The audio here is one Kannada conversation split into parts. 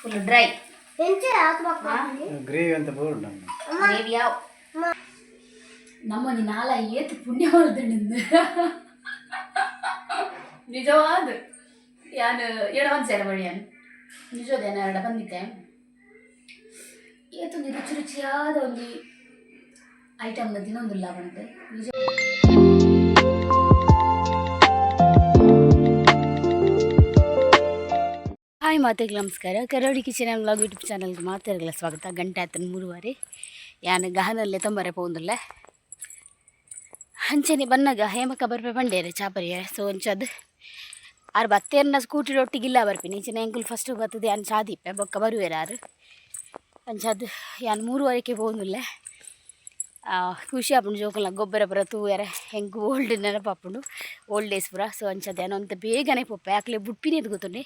ಫುಲ್ ಡ್ರೈ ಗ್ರೇವಿ ಅಂತ ಬೋರ್ಡ್ ಗ್ರೇವಿ ಯಾವ ನಮ್ಮನಿ ನಾಲ ಏತು ಪುಣ್ಯ ಹೊಲ್ದಣ್ಣಿಂದ ನಿಜವಾದ ಯಾನು ಎಡವಂತ ಸೇರಬಡಿ ಯಾನು ನಿಜವಾದ ಎಡ ಬಂದಿದ್ದೆ ಏತೊಂದು ರುಚಿ ರುಚಿಯಾದ ಒಂದು ಐಟಮ್ನ ತಿನ್ನೊಂದಿಲ್ಲ ಬಂದು ನಿಜ. ಹಾಯ್ ಮಾತೆಗೆ ನಮಸ್ಕಾರ. ಕರಾವಳಿ ಕಿಚನ್ ವ್ಲಾಗ್ ಯೂಟ್ಯೂಬ್ ಚಾನಲ್ಗೆ ಮಾತಾಡಲ್ಲ ಸ್ವಾಗತ. ಗಂಟೆ ಆತನ 3:30 ಯಾನು ಗಹನಲ್ಲೇ ತೊಂಬರೆ ಪೋಂದಿಲ್ಲ ಹಂಚನೆ ಬನ್ನಾಗ ಹೇಮಕ್ಕ ಬರ್ಪೆ ಬಂಡೇರೆ ಚಾಪರಿಯ ಸೊ ಒಂಚದು ಆರು ಬತ್ತೇರ್ನ ಸ್ಕೂಟಿ ಒಟ್ಟಿಗಿಲ್ಲ ಬರ್ಪಿನಿ ಇಂಚಿನ ಎಂಕುಲ್ ಫಸ್ಟ್ ಬರ್ತದೆ ಯಾನು ಚಾದಿಪ್ಪೆ ಬೊಕ್ಕ ಬರುವೇರು ಯಾರು ಅಂಚದು ಯಾನು 3:30ಕ್ಕೆ ಪೋಂದಿಲ್ಲ. ಖುಷಿ ಆಪುಂಡು ಜೋಕುಲ ಗೊಬ್ಬರ ಪುರ ತೂಯರೆ ಹೆಂಗೆ ಓಲ್ಡ್ ನೆನಪಾಪುಂಡು ಓಲ್ಡ್ ಡೇಸ್ ಪುರ. ಸೊ ಅಂಚದ ಏನೋ ಅಂತ ಬೇಗನೆ ಪೊಪ್ಪೆ ಯಾಕಲೆ ಬುಡ್ಪಿನಿ ಅದು ಗೊತ್ತುಂಡೆ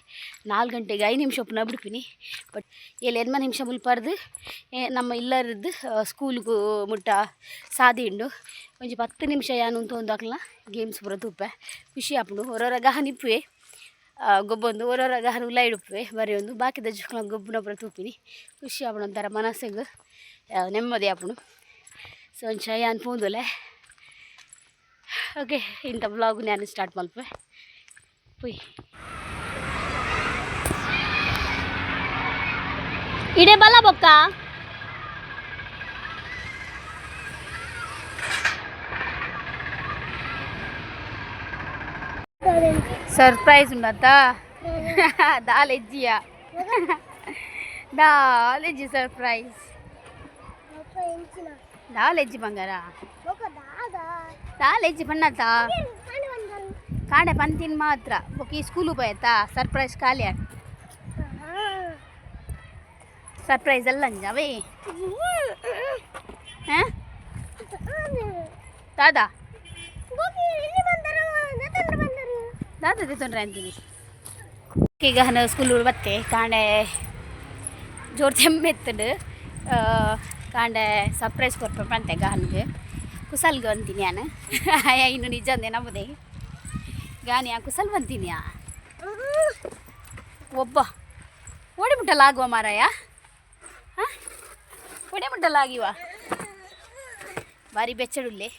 4 ಗಂಟೆಗೆ 5 ನಿಮಿಷ ಒಪ್ಪನ ಬಿಡ್ಪಿನಿ. ಬಟ್ ಎಲ್ಲಿ 8 ನಿಮಿಷ ಮುಲ್ಪಾರ್ದು ನಮ್ಮ ಇಲ್ಲರದ್ದು ಸ್ಕೂಲ್ಗೂ ಮುಟ್ಟ ಸಾದಿ ಉಂಡು ಒಂಜಿ 10 ನಿಮಿಷ ಯಾನು ಅಂತ ಒಂದು ಹಾಕ್ಲ ಗೇಮ್ಸ್ ಪುರ ತೂಪೆ ಖುಷಿ ಆಪುಂಡು. ಹೊರವರ ಗಹನ ಇಪ್ಪುವೆ ಗೊಬ್ಬೊಂದು ಹೊರವರ ಗಹನ ಉಲ್ಲ ಇಡುಪ್ಪೆ ಬರೀ ಒಂದು ಬಾಕಿದ ಜೋಕುಲ ಗೊಬ್ಬನ ಪುರ ತೂಪಿನಿ ಖುಷಿ ಆಪುಂಡು ಒಂಥರ ಮನಸ್ಸಿಗೆ ನೆಮ್ಮದಿ ಆಪುಂಡು. ಸೊ ಒಂಚ ಯಾನು ಪೋಂದುಲೆ ಓಕೆ ಇಂಥ ವ್ಲಾಗ್ ನಾನು ಸ್ಟಾರ್ಟ್ ಮಲ್ಪೆ ಪುಯ್ ಇಡೇ ಬಲ್ಲ ಬೊಕ್ಕ ಸರ್ಪ್ರೈಸ್ ಉಂಡಂತ ದಾಲೆಜ್ಜಿಯ ದಾಲೆಜ್ಜಿ ಸರ್ಪ್ರೈಸ್ ದಾಲೆಜ್ಜಿ ಬಂಗಾರ ದಾಲೆಜ್ಜಿ ಬಣ್ಣತ್ತ ಕಾಣೆ ಪಂತಿನ ಮಾತ್ರ ಬೊಕ್ಕ ಸ್ಕೂಲು ಹೋಯ್ತಾ ಸರ್ಪ್ರೈಸ್ ಖಾಲಿ ಸರ್ಪ್ರೈಸ್ ಅಲ್ಲ ಅಂಜವೇ ಹಾಂ ದಾದಾ ದಾದಾ ತೊಂದ್ರೆ ಅಂತೀನಿ ಈಗ ಸ್ಕೂಲು ಬತ್ತೆ ಕಾಂಡೆ ಜೋರು ತೆಮ್ಮೆ ಎತ್ತಡು ಕಾಂಡೆ ಸರ್ಪ್ರೈಸ್ ಕೊಡ್ಪ ಅಂತೆ ಗಾನ್ಗೆ ಕುಸಲ್ಗೆ ಅಂತೀನಿ ನಾನು ಇನ್ನು ನಿಜ ಅಂದೆ ನಮ್ಮದೇ ಗಾನಿ ಕುಸಲ್ ಬಂತೀನಿ ಒಬ್ಬ ಓಡಿಬಿಟ್ಟಲ್ಲ ಆಗುವ ಮಾರಾಯ ಹಾಂ ಓಡಿಬಿಟ್ಟಲ್ಲ ಆಗಿವ ಭಾರಿ ಬೆಚ್ಚಡುಲ್ಲೆ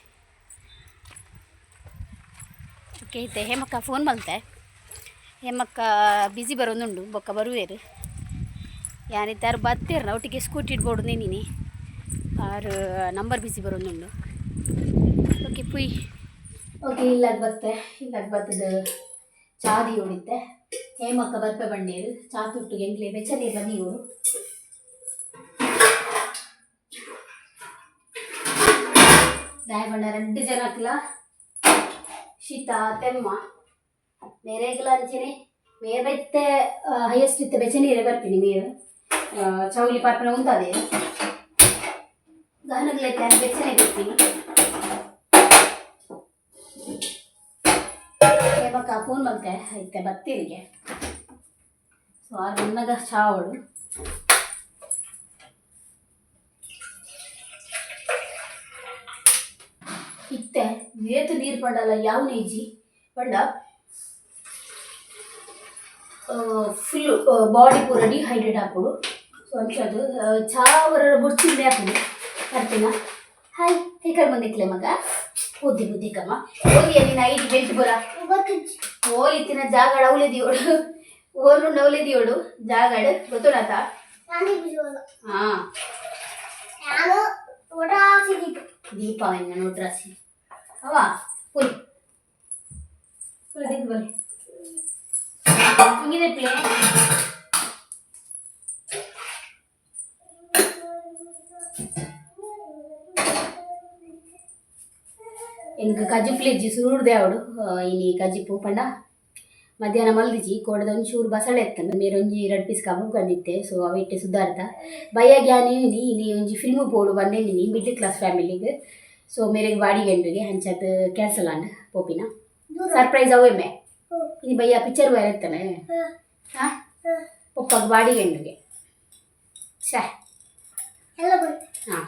ಓಕೆ ಐತೆ ಹೇಮಕ್ಕ ಫೋನ್ ಮಲ್ತೆ ಹೇಮಕ್ಕ ಬಿಸಿ ಬರೋದುಂಡು ಬೊಕ್ಕ ಬರುವೇರು ಯಾನಿತ್ತಾರು ಬತ್ತೀರ ಒಟ್ಟಿಗೆ ಸ್ಕೂಟಿ ಇಡ್ಬೋಡು ನೀನಿ ಆರು ನಂಬರ್ ಬಿಸಿ ಬರೋದುಂಡು ಓಕೆ ಪುಯ್ ಓಕೆ ಇಲ್ಲದ ಬತ್ತೆ ಇಲ್ಲದ ಬತ್ತದ ಚಾದಿ ಹೊಡಿತೆ ಹೇಮಕ್ಕ ಬರ್ಪೆ ಬಂಡೇರು ಚಾ ತುಟ್ಟು ಎಂಗ್ಲೆ ಬೆಚ್ಚನೆ ಬದಿಯೋರು ದಾಯ ಬಣ್ಣ 2 ಜನ ಹಾಕ್ಲ ಶೀತ ತೆಮ್ಮ ಮೇರೆಗ್ಲ ಅಂಚೆನೆ ಮೇರೆ ಬೆತ್ತೆ ಹೈಯೆಸ್ಟ್ ಇತ್ತೆ ಬೆಚ್ಚ ನೀರೇ ಬರ್ತೀನಿ ಮೇರು ಚೌಲಿ ಪಾಪನ ಉಂಟದೆ ಗಹನಗ್ಲೈತೆ ಅದು ಬೆಚ್ಚನೆ ಬರ್ತೀನಿ ಹೇಮಕ್ಕ ಫೋನ್ ಮಲ್ತೆ ಐತೆ ಬತ್ತೀರಿಗೆ ಸೊ ಆ ನನ್ನಗ ಚಾವಳು ಇತ್ತೆ ಏತು ನೀರು ಪಂಡಲ್ಲ ಯಾವ ನೇಜಿ ಪಂಡ ಫುಲ್ಲು ಬಾಡಿ ಪೂರ ಡಿಹೈಡ್ರೇಟ್ ಹಾಕೋಡು. ಸೊ ಅಂಚದು ಚಾ ಅವರ ಮುಡ್ಚಿಂದೆ ಹಾಕೋದು ಬರ್ತೀನ ಹಾಯ್ ಹೇಕಲ್ ಬಂದಿಕ್ಲೆ ಮಗ ಬುದ್ಧಿ ಬುದ್ಧಿ ಕಮ್ಮ ಓದಿಯಲ್ಲಿ ನೈಟ್ ಬೆಲ್ಟ್ ಬರ ಓಲಿತ್ತಿನ ಜಾಗಡ ಅವಳಿದಿಯೋಡು ಓಲು ನವಲಿದಿಯೋಡು ಜಾಗಡ ಗೊತ್ತುಡಾತ ಹಾಂ ದೀಪ ನೋಡ್ರಾಸಿ ಅವ ಪುಲ್ ಪುಲ್ ತೆಗೆದು ಬರಲಿ ಹಿಂಗಿದೆ ಪ್ಲೇ ಎಂಕ ಕಜಿಪ್ಲೆಜ್ಜಿ ಸುರುಡ್ದೆ ಅವಡು ಇನಿ ಕಜಿಪ್ಪು ಪಂಡ ಮಧ್ಯಾಹ್ನ ಮಲ್ದಿಜಿ ಕೋಡದ ಒಂಚೂರು ಬಸಳೆ ಎತ್ತಂದು ಮೇರೆ ಒಂಜಿ 2 ಪೀಸ್ ಕಬ್ಬು ಕಂದಿತ್ತೆ. ಸೊ ಅವಿಟ್ಟೆ ಸುಧಾರ್ಥ ಬಯ್ಯ ಗ್ಯಾನಿ ಇನಿ ಒಂಜಿ ಫಿಲ್ಮು ಬೋಡು ಬಂದೇನಿ ಮಿಡ್ಲ್ ಕ್ಲಾಸ್ ಫ್ಯಾಮಿಲಿಗೆ. ಸೊ ಮೇರೆಗೆ ಬಾಡಿ ಗಂಡ್ರಿಗೆ ಹಂಚದು ಕ್ಯಾನ್ಸಲ್ ಆಂಡ್ ಪೋಪಿನ ಸರ್ಪ್ರೈಸ್ ಅವೇಮೆ ಇನಿ ಬಯ್ಯ ಪಿಕ್ಚರ್ ಬೇರೆ ಇರ್ತಾನೆ ಹಾಂ ಪಪ್ಪಗೆ ಬಾಡಿ ಗಂಡ್ರಿಗೆ ಶಾ ಹಾಂ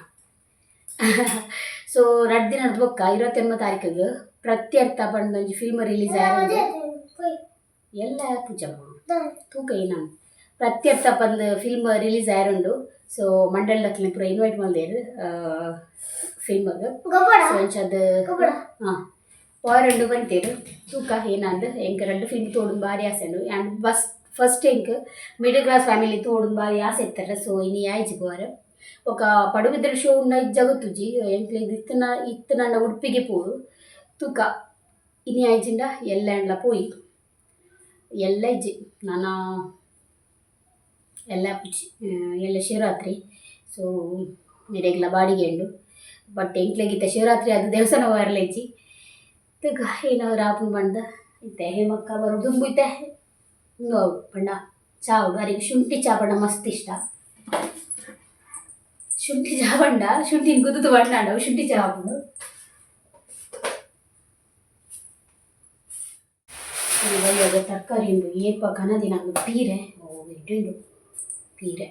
ಸೊ 2 ದಿನ ಬೊಕ್ಕ 29 ತಾರೀಕಿಗೆ ಪ್ರತ್ಯರ್ಥ ಬಂದೊಂಜಿ ಫಿಲ್ಮ್ ರಿಲೀಸ್ ಆಗಿದೆ ಎಲ್ಲ ಪೂಜಮ್ಮ ತೂಕ ನಾನು ಪ್ರತ್ಯರ್ಥಪ್ಪಂದು ಫಿಲ್ಮ್ ರಿಲೀಸ್ ಆಯರುಂಡು ಸೊ ಮಂಡಳದಕ್ಲೆ ಪೂರ ಇನ್ವೈಟ್ ಮಲ್ದೇರು ಫಿಲ್ಮ್ಗೆ ಸೊ ಅಂಚದು ಹಾಂ ಪೋಯರಂಡು ಬಂತೇರು ತೂಕ ಏನಂದು ಎಂಕ್ ಎರಡು ಫಿಲ್ಮ್ ತೋಡು ಭಾರಿ ಆಸೆ ಉಂಡು ಆ್ಯಂಡ್ ಫಸ್ಟ್ ಎಂಕ್ ಮಿಡಲ್ ಕ್ಲಾಸ್ ಫ್ಯಾಮಿಲಿ ತೋಡು ಭಾರಿ ಆಸೆ ಇರ್ತಾರೆ ಸೊ ಇನಿ ಆಯ್ಜಿ ಪೋರು ఒక పడుగుద్దరు షో ఉన్న జగతుజి ఎంట్లే ఇత్తన ఉడిపిಗೆ ಪೋಡು ತೂಕ ಇನಿ ಆಯ್ಜಿಂಡ ಎಲ್ಲ ಎಂಡ್ಲ ಪೋಯಿ ಎಲ್ಲ ಇಜ್ಜಿ ನಾನು ಎಲ್ಲ ಪುಚ್ಚಿ ಎಲ್ಲ ಶಿವರಾತ್ರಿ ಸೊ ಮಿರೆಗ್ಲ ಬಾಡಿಗೆ ಉಂಡು ಬಟ್ ಎಂಕ್ಲೆಗಿತ್ತ ಶಿವರಾತ್ರಿ ಅದು ದೇವಸ್ಥಾನ ಹೋಗರ್ಲ ಇಜ್ಜಿ ತೂಕ ಏನಾದ್ರು ಆಪುನ್ ಬಂದ ಇತ್ತೆ ಹೇಮಕ್ಕ ಬರೋದು ದುಂಬು ಇತ್ತೆ ಪಂಡ ಚಾ ಅವರಿಗೆ ಶುಂಠಿ ಚಾ ಪಂಡ ಮಸ್ತ್ ಇಷ್ಟ ಶುಂಠಿ ಚಾ ಪಂಡ ಶುಂಠಿನ ಕುದ್ದು ಬಣ್ಣ ಶುಂಠಿ ಚಾ ಹಾಕೊಂಡು ಇವಾಗ ತರಕಾರಿ ಉಂಡು ಏಪ ಕನದಿನ ಪೀರೆ ಉಂಡು ಪೀರೆ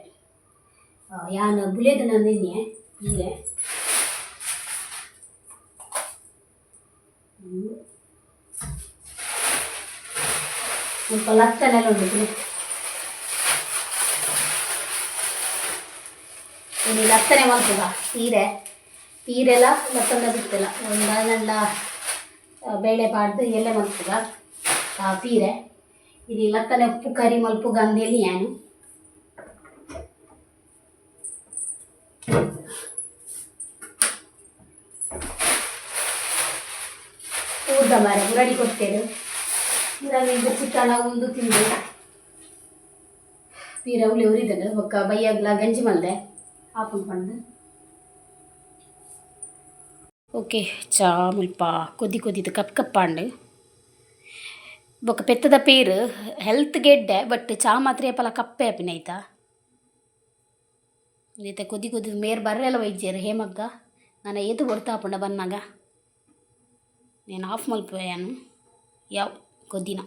ಯಾನು ಬುಲೆದು ನಂದಿನಿ ಪೀರೆ ಸ್ವಲ್ಪ ಲತ್ತನೆಲ್ಲ ಉಂಡು ಇನ್ನು ಲತ್ತನೆ ಮಲ್ಪುಗ ಪೀರೆಲ್ಲ ಲತ್ತಂದ ಬಿಟ್ಟಿಲ್ಲ ಒಂದನ್ನೆಲ್ಲ ಬೇಳೆ ಪಾಡ್ದು ಎಲ್ಲ ಮಲ್ಪುಗ ಪೀರೆ ಇದು ಲತ್ತನೆ ಉಪ್ಪು ಕರಿ ಮಲ್ಪುಗ ಅಂದೇಲಿ ಏನು ಊರ್ದ ಮಾರೆ ಮುರಡಿ ಕೊಡ್ತೇನೆ ಮುರಡಿ ಚಿಕನ ಒಂದು ತಿಂದು ಪೀರೆ ಉಳಿ ಉರಿದನು ಒಕ್ಕ ಬೈಯಾಗ್ಲ ಗಂಜಿ ಮಲ್ದೆ ಹಾಕೊಂಡು ಓಕೆ ಚಾ ಮುಲ್ಪ ಕೊದ್ದಿದ್ದು ಕಪ್ಪಾಂಡು ಬೊಕ್ಕ ಪೆತ್ತದ ಪೇರು ಹೆಲ್ತ್ ಗೆಡ್ಡೆ ಬಟ್ ಚಾ ಮಾತ್ರ ಏಪಲ ಕಪ್ಪೆ ಆಪಿನ ಆಯ್ತಾ ಇದೈತೆ ಕೊದ್ದಿ ಮೇರ್ ಬರ್ರೆಲ್ಲ ವೈದ್ಯರು ಹೇಮಗ್ಗ ನಾನು ಏತು ಕೊಡ್ತಾ ಹಾಪುಂಡ ಬಂದಾಗ నేను ఆఫ్ మలిపోయాను యావ్ కొద్దిన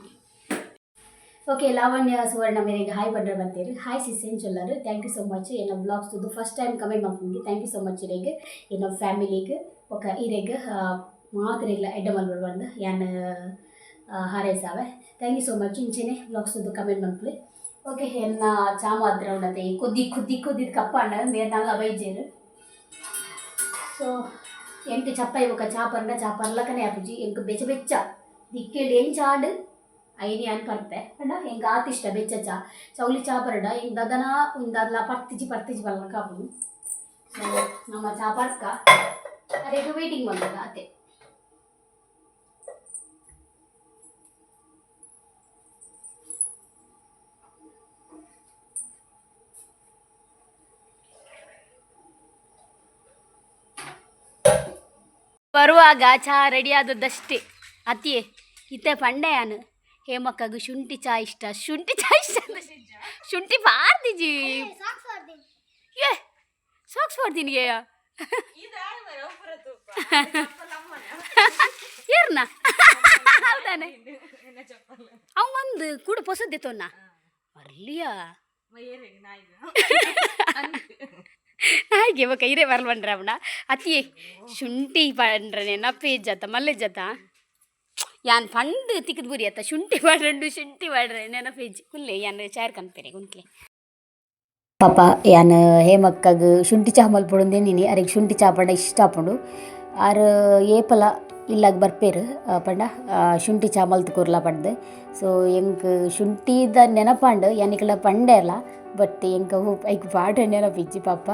ఓకే లావణ్య సువర్ణ ಮೇರೆಗೆ ಹಾಯ್ ಬಡ್ರ ಬಂತೇರಿ ಹಾಯ್ ಸಿಸ್ ಏನು ಚೊಲ್ಲರು ಥ್ಯಾಂಕ್ ಯು ಸೊ ಮಚ್ ಏನ ಬ್ಲಾಗ್ಸ್ ತುದು ಫಸ್ಟ್ ಟೈಮ್ ಕಮೆಂಟ್ ಮಾಡ್ಕೊಂಡಿ ಥ್ಯಾಂಕ್ ಯು ಸೊ ಮಚ್ ಇರೆಗೆ ಏನ ಫ್ಯಾಮಿಲಿಗೆ ఒక ಇರೆಗೆ ಮಾತ್ರೆಗ್ಲ ಎಡ್ಡ ಮಲ್ಬರ್ ಬಂದು ಯಾನ್ ಹಾರೈಸಾವೆ ಥ್ಯಾಂಕ್ ಯು ಸೊ ಮಚ್ ಇಂಚೆನೆ ಬ್ಲಾಗ್ಸ್ ತುದು ಕಮೆಂಟ್ ಮಾಡ್ಕೊಳ್ಳಿ ಓಕೆ ಎನ್ನ ಚಾ ಮಾತ್ರ ಉಂಡತೆ ಕೊದ್ದಿದ್ದು ಕಪ್ಪಾಂಡ ಮೇರ್ನಾಗ ಬೈಜೇರು ಸೊ ಎಂಕ್ ಚಪ್ಪಾಯಿ ఒక చాపర్లకనే ఆపుజి ఎంక్ బెచ్చ దిక్కేళ్ళు ఏం చాడు అయిని అని పర్పೆ అంಡ ఎంక్ ఆతిష్ట బెచ్చ చౌలి చాపరడ ఎంక్ దదన ఇందలా పర్తిచి ಬಲ್ಲ ಕಾಪುನು ಸೊ ನಮ್ಮ ಚಾಪರ್ಕ ಅದಕ್ಕೆ ವೇಟಿಂಗ್ ಮಾಡ್ಬೇಕು ಆತೆ ಬರುವಾಗ ಚಹಾ ರೆಡಿ ಆದದ್ದಷ್ಟೇ ಅತಿಯೇ ಇತ್ತೆ ಪಂಡೆಯಾನು ಹೇಮಕ್ಕಗೂ ಶುಂಠಿ ಚಾ ಇಷ್ಟ ಶುಂಠಿ ಪಾರ್ದಿಜಿ ಏ ಸಾಕ್ಸ್ ಪಾಡ್ತೀನಿ ಏರ್ನ ಹೌದಾನೆ ಅವಂದು ಕೂಡ ಪೊಸದ್ದೆ ತೊನ್ನ ಅರ್ಲಿಯಾ ಹಾಗೆ ఒక ఇరే వరలు పండ్రావునా అతి ಶುಂಠಿ పండ్రనే నప్పే జత మల్లె జత యాన్ పండు తిక్కదు బురి అత్త ಶುಂಠಿ ಪಾಡ್ರೆ ನೆನಪೇಜಿ ಕುಲ್ಲೆ ಯಾನ್ ಚಾರ್ ಕನ್ಪೆರೆ ಕುಂತ್ಲೆ ಪಾಪ ಯಾನ್ ಹೇಮಕ್ಕಗ್ ಶುಂಠಿ ಚಾ ಮಲ್ಪೊಡುಂದೆ ನೀನಿ ಅರೆಗ್ ಶುಂಠಿ ಚಾ ಪಂಡ ಇಷ್ಟ ಆಪುಂಡು ಆರು ಏಪಲ ಇಲ್ಲಾಗ ಬರ್ಪೇರು ಪಂಡ ಶುಂಠಿ ಚಾ ಮಲ್ತು ಕೂರ್ಲ ಪಡ್ದು ಸೊ ಎಂಕ್ ಶುಂಠಿದ ನೆನಪಂಡು ಯಾನಿಕಲ ಪಂಡೆ ಅಲ್ಲ ಬಟ್ ಎಂಕ ಐಕ್ ಪಾಠ ನೆನಪಿಚ್ಚಿ ಪಾಪ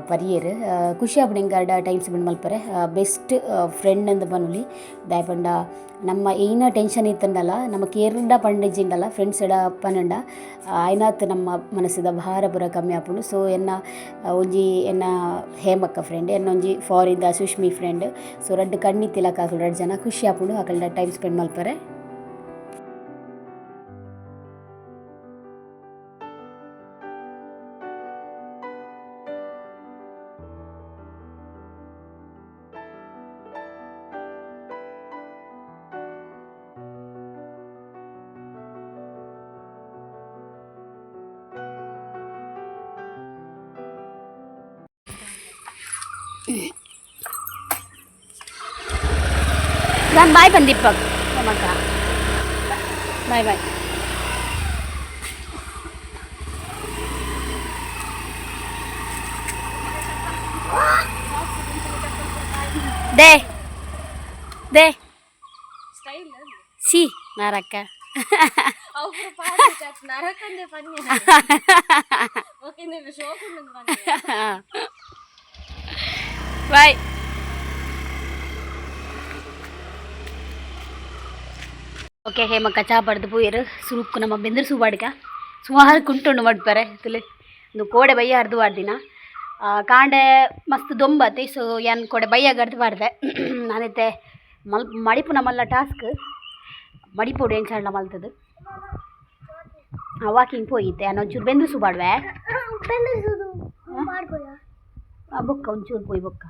ಪರಿಯರು ಖುಷಿ ಆಪುಂಡು ಎಂಗಾಡ ಟೈಮ್ ಸ್ಪೆಂಡ್ ಮಲ್ಪರೆ ಬೆಸ್ಟ್ ಫ್ರೆಂಡ್ ಅಂದ ಪನುಲಿ ದಾಯಪಂಡ ನಮ್ಮ ಏನ ಟೆನ್ಷನ್ ಇತ್ತಂಡಲ್ಲ ನಮ್ಮ ಕೇರ್ಡ ಪಂಡಿಜಿಂಡಲ್ಲ ಫ್ರೆಂಡ್ಸ್ ಎಡ ಪನಂಡ ಆಯ್ನಾತ್ ನಮ್ಮ ಮನಸ್ಸಿದ ಭಾರ ಪೂರ ಕಮ್ಮಿ ಆಪುಂಡು ಸೊ ಎನ್ನ ಒಂಜಿ ಎನ್ನ ಹೇಮಕ್ಕ ಫ್ರೆಂಡ್ ಎನ್ನ ಒಂಜಿ ಫಾರಿನ್ದ ಸುಷ್ಮಿ ಫ್ರೆಂಡ್ ಸೊ ರಡ್ಡು ಕಣ್ಣಿತ್ತಿಲಕ ಆಕುಲು 2 ಜನ ಖುಷಿ ಆಪುಂಡು ಆಕಲ್ಡ ಟೈಮ್ ಸ್ಪೆಂಡ್ ಮಲ್ಪರೆ Dan bye Pandipag. Baik. ದೇ ದೇ ಸಿ ನಾರಕ್ಕ ಬಾಯ್. ಓಕೆ ಹೇಮಕ್ಕ ಚಾ ಪಡ್ದು ಪೂಯರು ಸುರುಕ್ಕು ನಮ್ಮ ಬೆಂದ್ರ ಸೂಬಾಡಿಕ ಸುಮಾರು ಕುಂಟುಂಡು ಮಡ್ಪಾರೆ ತುಲೆ ಒಂದು ಕೋಡೆ ಬಯ್ಯ ಅರ್ದು ವಾಡ್ದಿನ ಕಾಂಡೆ ಮಸ್ತ್ ದೊಂಬತ್ತೆ. ಸೊ ಏನು ಕೋಡೆ ಬಯ್ಯಾಗ ಅರ್ದು ಮಾಡಿದೆ ನಾನೈತೆ ಮಡಿಪು ನಮ್ಮಲ್ಲ ಟಾಸ್ಕ್ ಮಡಿಪೋಡು ಏನು ಸಣ್ಣ ಮಲ್ತದು ವಾಕಿಂಗ್ ಪೋಯಿತ್ತೆ ಒಂಚೂರು ಬೆಂದ್ರ ಸೂಬಾಡ್ವೆ ಬೊಕ್ಕ ಒಂಚೂರು ಪೋಯಿ ಬೊಕ್ಕ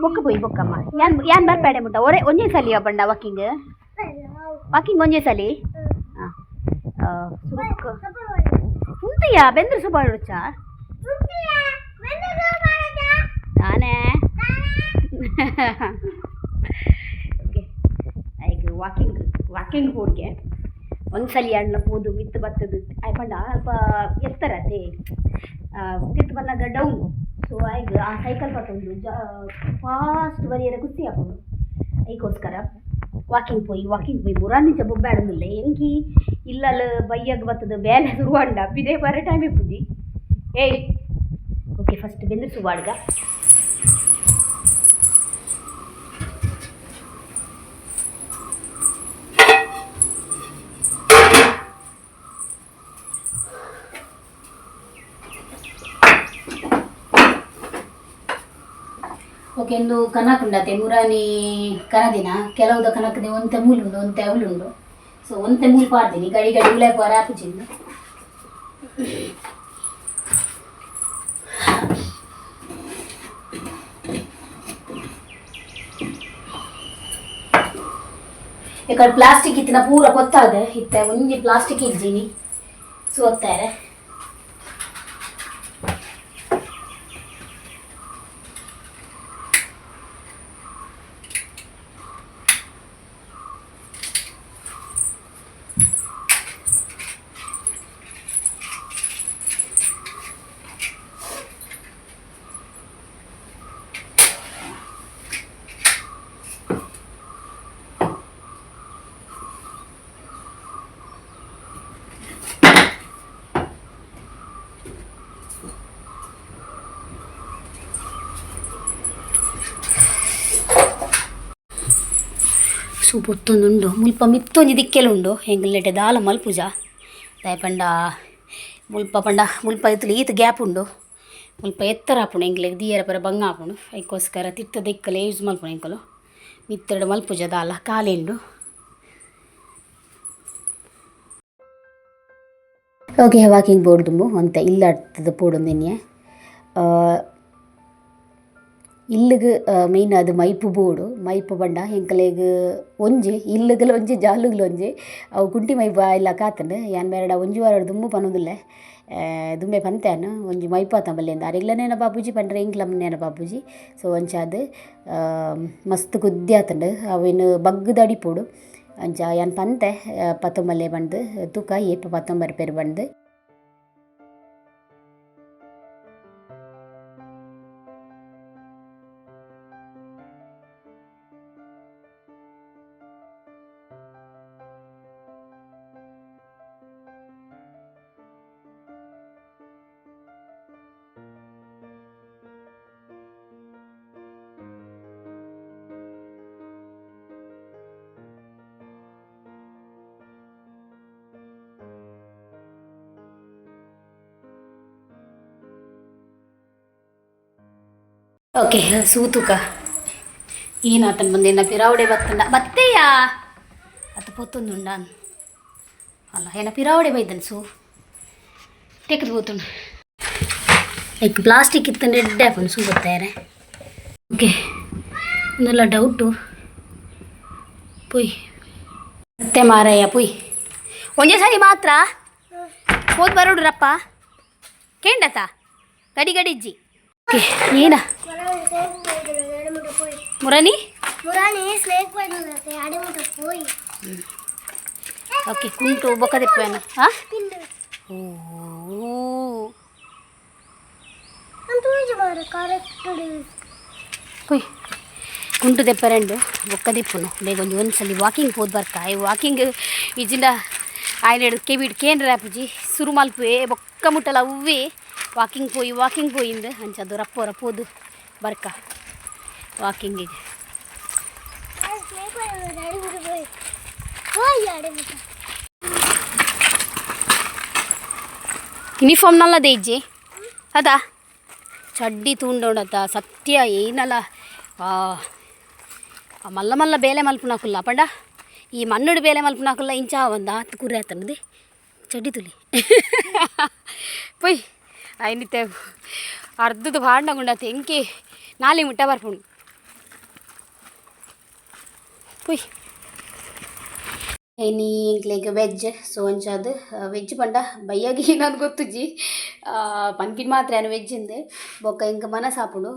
ಬೊಕ್ಕ ಪೋಯಿ ಬೊಕ್ಕಮ್ಮ ಯಾನ್ ಬರ್ಬೇಡ ಮುಟ್ಟ ಒಂದೇ ಸಲಿಯ ಬಂಡ ವಾಕಿಂಗ್ ಒಂದೇ ಸಲಿ ಉಂಟಯ್ಯ ಬೆಂದ್ರ ಸುಬಾಡುಚ್ಚ ನಾನೇ ಓಕೆ ಈಗ ವಾಕಿಂಗ್ ಹೋಡ್ಗೆ ಒಂದ್ಸಲಿ ಹಣ್ಣು ಕೂದು ಮಿತ್ತು ಬತ್ತದು ಆಯ್ಪಂಡ ಅಲ್ಪ ಎತ್ತರತೆ ತಿತ್ತು ಬಂದಾಗ ಡೌನು. ಸೊ ಈಗ ಆ ಸೈಕಲ್ ಪತ್ತೊಂದು ಫಾಸ್ಟ್ ಬರಿಯರ ಕುಸ್ತಿ ಹಾಕೊಂಡು ಅದಕ್ಕೋಸ್ಕರ ವಾಕಿಂಗ್ ಪೋಯಿ ಮುರಾನಿಂಚ ಬೊಬ್ಬಾಡೋದಿಲ್ಲ ಎಂಕಿ ಇಲ್ಲಲ್ಲ ಬೈಯಾಗ ಬರ್ತದ ಬೇಲೆ ಶುರುವಾಂಡ ಬಿದೇ ಬರೋ ಟೈಮೇ ಪೂಜಿ ಏಯ್. ಓಕೆ ಫಸ್ಟ್ ಬೆಂದ್ರ ಸುವಾಡ್ಗ ಓಕೆ ಒಂದು ಕನಕುಂಡತೆ ಮುರಾನಿ ಕನದಿನ ಕೆಲವುದ ಕನಕದೆ ಒಂತೆ ಮೂಲುಂಡು ಒಂತೆ ಅವಳುಂಡು. ಸೊ ಒಂತೆ ಮೂಲು ಪಾಡ್ತೀನಿ ಗಡಿ ಉಲೆ ಪಾರ ಆಪುಜಿಂದು ఇక్కడ ಪ್ಲಾಸ್ಟಿಕ್ ಇತ್ತಿನ ಪೂರ ಗೊತ್ತಾದೆ ಇತ್ತೆ ಒಂಜಿ ಪ್ಲಾಸ್ಟಿಕ್ ಇಜ್ಜಿನಿ ಸೋತ್ತಾರೆ. ಸೂಪ್ ಒತ್ತೊಂದುಂಡು ಮುಲ್ಪ ಮಿತ್ತೊಂಜಿ ದಿಕ್ಕೆಲುಂಡು ಎಂಗ್ಲೆಟೆ ದಾಲ ಮಲ್ಪುಜ ದಾಯಪಂಡ ಮುಲ್ಪ ಇತ್ತಲು ಈತ ಗ್ಯಾಪ್ ಉಂಡು ಮುಲ್ಪ ಎತ್ತರ ಆಪುಂಡು ಎಂಗ್ಲೆಗ್ ದಿಯರ ಪರ ಬಂಗ ಆಪುಂಡು ಅದಕ್ಕೋಸ್ಕರ ತಿತ್ತ ದಿಕ್ಕಲೆ ಯೂಸ್ ಮಲ್ಪುಂಡು ಎಂಕಲು ಮಿತ್ತೆರಡು ಮಲ್ಪುಜ ದಾಲ ಕಾಲೆಂಡು. ಓಕೆ ವಾಕಿಂಗ್ ಬೋರ್ಡ್ ದುಂಬು ಅಂತ ಇಲ್ಲ ಅಡ್ತದ ಪೋಡೊಂದೆನ್ನೆ ಇಲ್ಲಿಗೆ ಮೇಯ್ನ್ ಅದು ಮೈಪು ಬೋಡು ಮೈಪು ಬಂಡ ಎಂಕಲೆಗ್ ಒಂಜಿ ಇಲ್ಲಿಗಲ ಒಂಜಿ ಜಾಲುಗ್ಲ ಒಂಜಿ ಅವು ಕುಂಟಿ ಮೈಪು ಇಲ್ಲ ಕಾತಂಡು ಯಾನ್ ಬೇರೆಡ ಒಂಜಿ ವಾರ ದುಂಬು ಪನ್ನೋದಿಲ್ಲ ದುಂಬೆ ಪಂತೇನು ಒಂಜಿ ಮೈಪು ಆತಂಬಲ್ಲಿಂದ ಅರೆಗ್ಲನೇನ ಬಾಪುಜಿ ಪಂಡ್ರೆ ಎಂಕ್ಲಮ್ಮನೇನ ಬಾಪುಜಿ. ಸೊ ಒಂಚಾದು ಮಸ್ತ್ ಕುದ್ದಿ ಆತಂಡು ಅವೇನು ಬಗ್ಗದ ಅಡಿಪೋಡು ಅಂಚ ಯಾನ್ ಪಂತೆ ಪತ್ತೊಂಬಲ್ಲೇ ಬಂದು ತೂಕ ಏಪ 19 ಪೇರು ಬಂದು ಓಕೆ ಸೂತುಕ ಏನಾತನ್ ಬಂದೇನ ಪಿರಾವಡೆ ಬತ್ತಂಡ ಬತ್ತೆಯಾ ಅತ್ತ ಪೊತ್ತೊಂದುಂಡ ಅಲ್ಲ ಏನ ಪಿರಾವಡೆ ಬೈದನ್ ಸೂ ತೆಗೆದು ಹೋತುಂಡು ಲೈಕ್ ಪ್ಲಾಸ್ಟಿಕ್ ಇತ್ತಂದ್ರೆ ಎಡ್ಡೆ ಹಾಕೊಂಡು ಸೂ ಬತ್ತಾರೆ. ಓಕೆ ಒಂದೆಲ್ಲ ಡೌಟು ಪುಯ್ ಮತ್ತೆ ಮಾರಯ್ಯ ಪುಯ್ ಒಂದೇ ಸರಿ ಮಾತ್ರ ಹೋದ್ ಬರೋಡ್ರಪ್ಪ ಕೇಂಡತ ಗಡಿಜ್ಜಿ. ಓಕೆ ಏನ ಮುರಾನಿ ಓಕೆ ಕುಂಟು ಬೊಕ್ಕದೆಪ್ಪೇನು ಹಾಂ ಕೊಯ್ ಕುಂಟು ತೆಪ್ಪರೆಂಡು ಬೊಕ್ಕ ದಿಪ್ಪುನು ಬೇಗ ಒಂದ್ಸಲಿ ವಾಕಿಂಗ್ ಹೋದ್ ಬರ್ಕ ವಾಕಿಂಗ್ ಇಜಿಂದ ಆಯ್ನೆಡು ಕೆಬಿಡ್ ಕೇಂದ್ರ ಆಪುಜಿ ಸುರು ಮಲ್ಪುವೆ ಬೊಕ್ಕ ಮುಟ್ಟಲ ಅವ್ವೇ ವಾಕಿಂಗ್ ಪೋಯಿಂದು ಅಂಚದು ರಪ್ಪೋರ ಪೋದು ಬರ್ಕ ವಾಕಿಂಗಿಗೆ ಯೂನಿಫಾರ್ಮ್ ನಲ್ಲದೇ ಇಜ್ಜಿ ಅದಾ ಚಡ್ಡಿ ತೂಂಡೋಣತ ಸತ್ಯ ಏನಲ್ಲ ಮಲ್ಲ ಮಲ್ಲ ಬೇಲೆ ಮಲ್ಪುನಾಕುಲ್ಲ ಪಂಡ ಈ ಮಣ್ಣುಡು ಬೇಲೆ ಮಲ್ಪುನಾಕುಲ್ಲ ಇಂಚ ಒಂದು ಹತ್ತು ಕುರಿ ಆತನದೆ ಚಡ್ಡಿ ತುಲಿ ಪೊಯ್ ಐನಿತ್ತೆ ಅರ್ಧದ ಬಾಂಡಗುಂಡಾತ ಎಂಕೆ ನಾಳೆ ಮುಟ್ಟ ಬರ್ಪುಂಡು ಪೊಯ್ ಏನಿ ಇಂಕ್ಲೆಗ್ ವೆಜ್ ಸೊ ಅಂಚಾದ ವೆಜ್ ಪಂಡ ಬಯ್ಯಾಗಿ ಏನಾದ್ರು ಗೊತ್ತುಜ್ಜಿ ಪನ್ಪಿನ ಮಾತ್ರ ಏನು ವೆಜ್ ಇಂದೆ ಬೊಕ್ಕ ಇಂಕ ಮನಸಾಪುಂಡು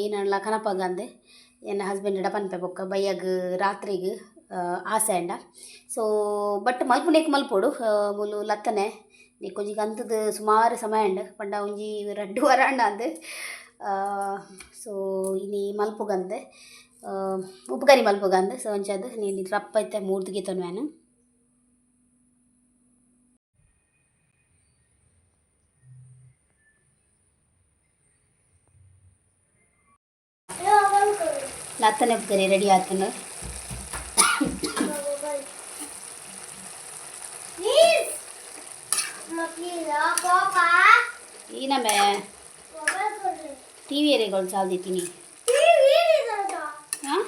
ಏನಲ್ಲ ಕನಪಗ ಅಂದೆ ಎನ್ನ ಹಸ್ಬೆಂಡ್ ಪನ್ಪೆ ಬೊಕ್ಕ ಬಯ್ಯಾಗ ರಾತ್ರಿಗೆ ಆಸೆ ಅಂಡ ಸೊ ಬಟ್ ಮಲ್ಪುನೇಕ್ ಮಲ್ಪೋಡು ಮುಲು ಲತ್ತನೆ ನೀ ಕೊಂಚ ಅಂತದ್ದು ಸುಮಾರು ಸಮಯ ಅಂಡ ಪಂಡ ಒಂಜಿ 2 ವಾರ ಅಂಡ ಅಂದೆ ಸೊ ಇನಿ ಮಲ್ಪುಗಂದೆ ಉಪಕಾರಿ ಮಲ್ಪುಗಂದೆ ಸೊ ಅಂಚಾದ ನೀನು ರಪ್ಪ ಐತೆ 3 ದಿಗೆ ನಾನು ಲತ್ತನೆ ಉಪಕಾರಿ ರೆಡಿ ಆತನು ಏನಮ್ಮೆ ಟಿ ವಿ ಎರೆಗಳು ಚಾಲ್ದಿತ್ತೀನಿ ಹಾಂ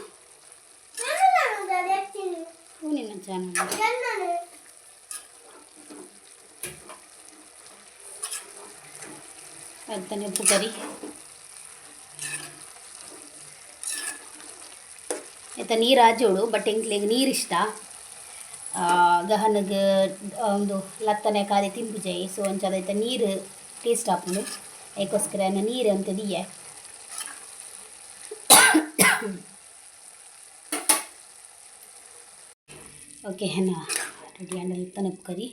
ಹೂನಿನ ಚಾನಲ್ ಅದನ್ನೇ ಉಪ್ಪು ಕರಿ ಆಯ್ತಾ ನೀರು ಆಜೋಡು ಬಟ್ ಎಂಕ್ಲೆಗೆ ನೀರು ಇಷ್ಟ ಗಹನಗೆ ಒಂದು ಲತ್ತನೆ ಕಾದೆ ತಿಂಪುಜೈ ಸೊ ಅಂಚಾದೈತೆ ನೀರು ಟೇಸ್ಟ್ ಹಾಕೊಂಡು ಅದಕ್ಕೋಸ್ಕರ ನೀರು ಅಂತ ದಿಯೆ ಓಕೆ ಹೆನ ರೆಡಿ ಆಂಡ ಲತ್ತನೆ ಕರಿ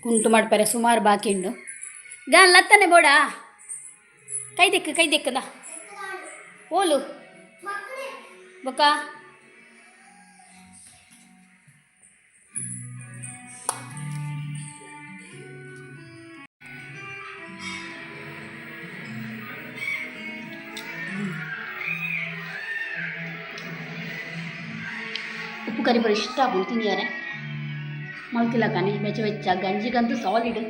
ಕುಂಟು ಮಾಡ್ಪಾರೆ ಸುಮಾರು ಬಾಕಿ ಉಂಡು ಗಾನ್ ಲತ್ತನೆ ಬೋಡ ಕೈ ದೆಕ್ಕದ ಓಲು ಬೊಕ್ಕ ಉಪ್ಪು ಕರಿ ಬರೋ ಇಷ್ಟ ಆಗ್ಬೋದು ತಿನ್ನಿಯಾರೆ ಮಲ್ತಿಲ್ಲ ಕಾನೆ ಬೆಚ್ಚ ಗಂಜಿಗಂತೂ ಸಾಲಿಡ್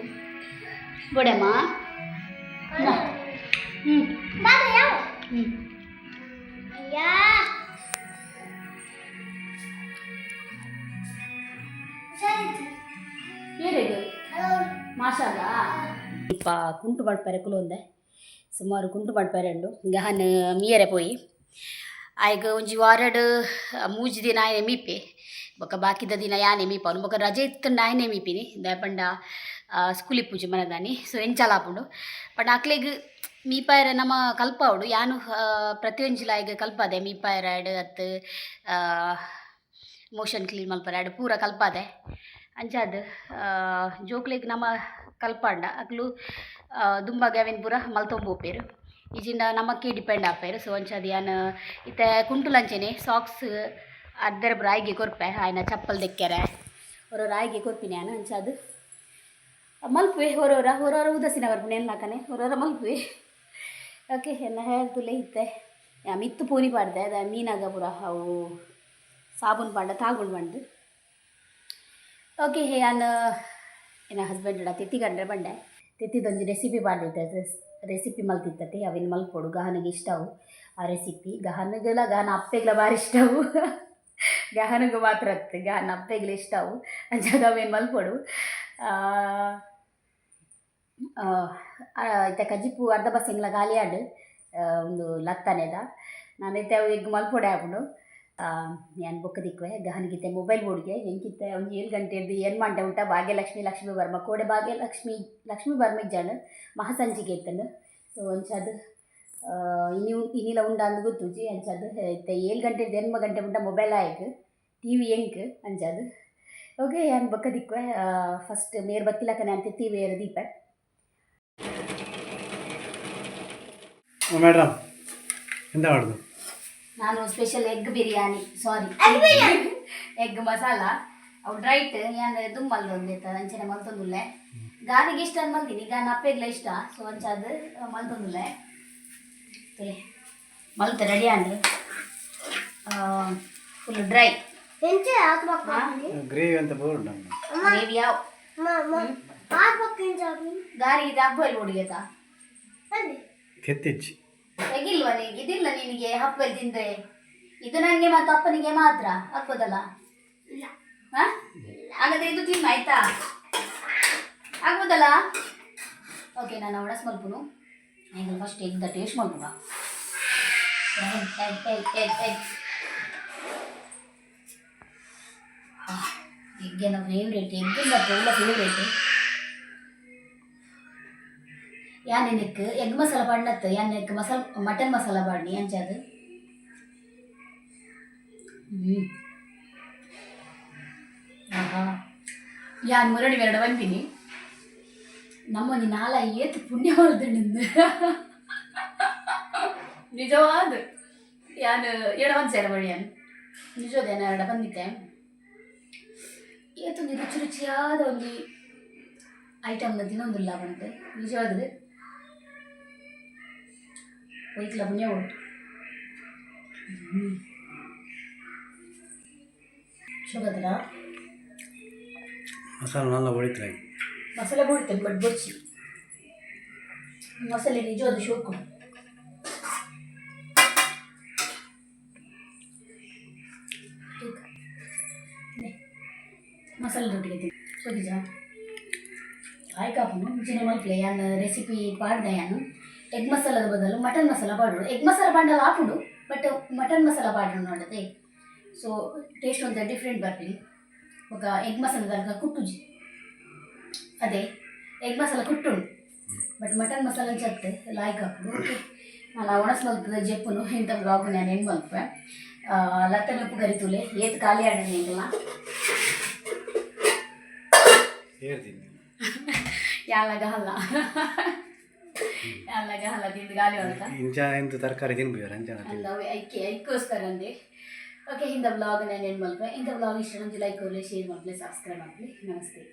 ಬೋಡಮ್ಮ ಮಾಷಾಲ ಇಪ್ಪ ಕುಂಟು ಮಾಡ್ಪಾರೆ ಕುಲೊಂದೆ ಸುಮಾರು ಕುಂಟು ಮಾಡ್ಪಾರೆ ಉಂಡು ಗಹನ್ ಮೀಯರೆ ಪೋಯಿ ಆಯ್ಗ ಒಂಜಿ ವಾರಡ್ 3 ದಿನ ಆಯ್ನೆ ಮೀಪೆ ಬೊಕ್ಕ ಬಾಕಿದ ದಿನ ಯಾನೆ ಮೀಪವನು ಬೊಕ್ಕ ರಜೆ ಇತ್ತಂಡು ಆಯ್ನೆ ಮೀಪಿನಿ ದಾಯಪಂಡ ಸ್ಕೂಲಿಗೆ ಪೂಜೆ ಮನದಾನಿ ಸೊ ಎಂಚಾಲಾಪುಂಡು ಪಂಡ ಅಕ್ಲೆಗ್ ಮೀಪಾಯರ ನಮ್ಮ ಕಲ್ಪವಡು ಯಾನು ಪ್ರತಿಯೊಂಜಿಲಾಯ್ಗ ಕಲ್ಪದೆ ಮೀಪಾಯರ ಅತ್ತು ಮೋಷನ್ ಕ್ಲೀನ್ ಮಲ್ಪರೆ ಅಡು ಪೂರ ಕಲ್ಪದೆ ಅಂಚಾದ ಜೋಕ್ಲೆಗ್ ನಮ್ಮ ಕಲ್ಪಂಡ ಅಕ್ಲು ದುಂಬಾಗ ಅವೇನು ಪೂರ ಮಲ್ತೊಂಬೋಪೇರು ಈಜಿಂದ ನಮಕ್ಕೆ ಡಿಪೆಂಡ್ ಆಪೇರು ಸೊ ಅಂಚಾದ ಯಾನು ಇತ್ತೆ ಕುಂಟುಲಂಚೆನೆ ಸಾಕ್ಸ್ ಅರ್ಧರ ರಾಯಿಗೆ ಕೊರ್ಪೆ ಆಯ್ನ ಚಪ್ಪಲ್ ದೆಕ್ಕೆರೆ ಹೊರ ರಾಯಿಗೆ ಕೊರ್ಪಿನಿ ನಾನು ಅಂಚಾದ ಮಲ್ಪುವೆ ಹೊರವರ ಉದಸಿನ ಬರ್ಪುನೆ ಎನ್ನಾಕನೆ ಹೊರವರ ಮಲ್ಪುವೆ ಓಕೆ ಎನ್ನ ಹೇಳ್ತುಲೆ ಇತ್ತೆ ಮಿತ್ತು ಪೂನಿ ಪಾಡ್ದೆ ಅದ ಮೀನಾಗ ಪೂರ ಅವು ಸಾಬೂನು ಪಾಂಡ ತಾಗುಂಡು ಬಂದು ಓಕೆ ನಾನು ನನ್ನ ಹಸ್ಬೆಂಡ್ ತೆತ್ತಿಗಂಡ್ರೆ ಬಂಡೆ ತೆತ್ತಿದೊಂದು ರೆಸಿಪಿ ಮಾಡಿದ್ದೆ ರೆಸಿಪಿ ಮಲ್ತಿತ್ತತೆ ಅವೇನು ಮಲ್ಪೊಡು ಗಹನಿಗೆ ಇಷ್ಟವು ಆ ರೆಸಿಪಿ ಗಹನಿಗೆಲ್ಲ ಗಹನ ಅಪ್ಪೆಗ್ಲ ಭಾರಿ ಇಷ್ಟವು ಗಹನಿಗೆ ಮಾತ್ರ ಅತ್ತೆ ಗಹನ ಅಪ್ಪೆಗ್ಲ ಇಷ್ಟವು ಅಂಚಾಗ ಅವೇನು ಮಲ್ಪೊಡು ಐತೆ ಕಜ್ಜಿಪು ಅರ್ಧ ಬಸ್ ಎಂಗ್ಲ ಖಾಲಿ ಆಡು ಒಂದು ಲತ್ತನೆದ ನಾನೈತೆ ಅವು ಎಗ್ ಮಲ್ಪೊಡೆ ಹಾಕೊಂಡು ನಾನು ಬೊಕ್ಕ ದಿಕ್ಕುವೆ ಗಹನಿಗಿತ್ತೆ ಮೊಬೈಲ್ ಬೋರ್ಡ್ಗೆ ಎಂಕಿತ್ತೆ ಒಂದು 7 ಗಂಟೆ ಇದ್ದು ಏನು ಮಂಟೆ ಉಂಟ ಭಾಗ್ಯಲಕ್ಷ್ಮಿ ಬರ್ಮ ಕೋಡೆ ಲಕ್ಷ್ಮಿ ಬರ್ಮಿಗೆ ಜಾಡು ಮಹಾಸಂಜಿಗೆ ಇತ್ತನು ಸೊ ಅಂಚಾದ ಇನ್ನಿಲ ಉಂಡ ಅಂದು ಗೊತ್ತುಜಿ ಅಂಚಾದ ಇತ್ತೆ 7 ಗಂಟೆ 8 ಗಂಟೆ ಉಂಟ ಮೊಬೈಲ್ ಆಯ್ಕೆ ಟಿ ವಿ ಎಂಕ್ ಅಂಚಾದ ಓಕೆ ಯಾನ್ ಬೊಕ್ಕ ದಿಕ್ವೆ ಫಸ್ಟ್ ಮೇರ್ ಬತ್ತಿಲಕನೆ ಅಂತ ತೀವೇರ ದೀಪ ಮೇಡಮ್ ಎಂತ ಮಾಡುದು ನಾನು ಸ್ಪೆಷಲ್ ಎಗ್ ಬಿರಿಯಾನಿ ಸಾರಿ ಎಗ್ ಮಸಾಲ ಅವು ಡ್ರೈಟ್ ಯಾನ್ ದುಮ್ಮಲ್ದೊಂದು ಅಂಚನೆ ಮಲ್ತೊಂದುಲ್ಲೆ ಗಾನಿಗೆ ಇಷ್ಟ ಅಂತ ಮಲ್ತೀನಿ ಗಾನ ಅಪ್ಪೆಗ್ಲ ಇಷ್ಟ ಸೊ ಅಂಚಾದ ಮಲ್ತೊಂದುಲ್ಲೆ ಮಲ್ತೆ ರೆಡಿ ಅಂದ್ರೆ ಫುಲ್ ಡ್ರೈ ಗ್ರೇವಿ ಅಂತ ಬೋರ್ಡ್ ಗ್ರೇವಿ ಯಾವ ಗಾರಿಗೆ ಇದು ಹಬ್ಬಲ್ಲಿ ಹೊಡಿಯತಾ ಕೆತ್ತಿಚ್ಚಿ ಹೇಗಿಲ್ವ ನಿನಗೆ ಇದಿಲ್ಲ ನಿನಗೆ ಹಬ್ಬಲ್ಲಿ ತಿಂದ್ರೆ ಇದು ನನಗೆ ಮತ್ತು ಅಪ್ಪನಿಗೆ ಮಾತ್ರ ಆಗ್ಬೋದಲ್ಲ ಹಾಂ ಹಾಗಾದ್ರೆ ಇದು ತಿನ್ನು ಆಯ್ತಾ ಆಗ್ಬೋದಲ್ಲ ಓಕೆ ನಾನು ಅವಡ ಸ್ವಲ್ಪನು ಈಗ ಫಸ್ಟ್ ಎಗ್ದ ಟೇಸ್ಟ್ ಮಾಡ್ಬೋದ ಎಗ್ಗೆ ನಮ್ಮ ಫೇವ್ರೇಟ್ ಎಗ್ ಎಲ್ಲ ಫೇವ್ರೇಟ್ ಯಾನ್ ಎನಕ್ಕೆ ಎಗ್ ಮಸಾಲ ಪಣ್ಣತ್ತು ಯಾನ್ ಎಗ್ ಮಟನ್ ಮಸಾಲ ಪಾಡ್ನಿ ಅಂಚದು ಆಹಾ ಯಾನ್ ಮುರಡಿ ಬೇರಡ ಬಂತೀನಿ ನಮ್ಮೊಂದು ನಾಲ ಏತು ಪುಣ್ಯ ಹೊಲ್ದಣ್ಣಿಂದು ನಿಜವಾದ ಯಾನ್ ಎಡವಂತ ಸೇರ ಬಳಿ ಯಾನ್ ನಿಜವಾದ ಎರಡು ಬಂದಿದ್ದೆ ಏತೊಂದು ರುಚಿ ರುಚಿಯಾದ ಒಂದು ಐಟಮ್ನ ತಿನ್ನೊಂದಿಲ್ಲ ಬಂತೆ ನಿಜವಾದ್ರೆ ವೈಟ್ಲ ಪುಣ್ಯ ಉಂಟು ಶೋಭದ್ರ ಮಸಾಲ ನಲ್ಲ ಹೊಡಿತಾರೆ ಮಸಾಲೆ ಹೊಡಿತೇನೆ ಬಟ್ ಬೊಚ್ಚಿ ಮಸಾಲೆ ನಿಜವಾದ ಶೋಕು ಮಸಾಲೆ ದೊಡ್ಡಿಗೆ ಸೋದಿಜ ಆಯ್ಕಾಪನು ಮುಂಚೆನೆ ಮಲ್ಪಲೆ ಯಾನು ರೆಸಿಪಿ ಪಾಡ್ದೆ ಯಾನು ಎಗ್ ಮಸಾಲದ ಬದಲು ಮಟನ್ ಮಸಾಲ ಪಾಡೋಡು ಎಗ್ ಮಸಾಲ ಪಾಡಲ್ಲ ಹಾಪುಡು ಬಟ್ ಮಟನ್ ಮಸಾಲ ಪಾಡೋಡು ನೋಡದೆ ಸೊ ಟೇಸ್ಟ್ ಒಂದು ಡಿಫ್ರೆಂಟ್ ಬರ್ತೀನಿ ఒక ಎಗ್ ಮಸಾಲ ತನಕ ಕುಟ್ಟುಜಿ ಅದೇ ಎಗ್ ಮಸಾಲ ಕುಟ್ಟುಂಡು ಬಟ್ ಮಟನ್ ಮಸಾಲ ಜತ್ತೆ ಲಾಯ್ಕ್ ಹಾಕುದು ಓಕೆ ನಾನು ಒಣಸ್ ಮಲ್ಪದ ಜೆಪ್ಪುನು ಇಂಥ ಬ್ಲಾಗು ನಾನು ಹೆಂಗೆ ಮಲ್ಪೆ ಲತ್ತನ ಉಪ್ಪು ಕರಿತೂಲೆ ಏತ್ ಖಾಲಿ ಆಡನೆ ಇಲ್ಲ ಯಾಲಾಗ ಹಲ್ಲ ಯಾಲಾಗ ಹಲ್ಲ ತಿಂದು ಗಾಲಿ ಹೊರಟ ಇಂಚ ಎಂತ ತರಕಾರಿ ತಿನ್ಬೋದು ಅಂಚನ ಅಲ್ಲ ಐಕ್ಕೋಸ್ಕರ ಅಂದೆ ಓಕೆ ಇಂಥ ಬ್ಲಾಗ್ ನಾನು ಏನು ಮಲ್ಪೆ ಇಂಥ ಬ್ಲಾಗ್ ಇಷ್ಟ ಲೈಕ್ ಕೊಡಲಿ ಶೇರ್ ಮಾಡಲಿ ಸಬ್ಸ್ಕ್ರೈಬ್ ಮಾಡಲಿ ನಮಸ್ತೆ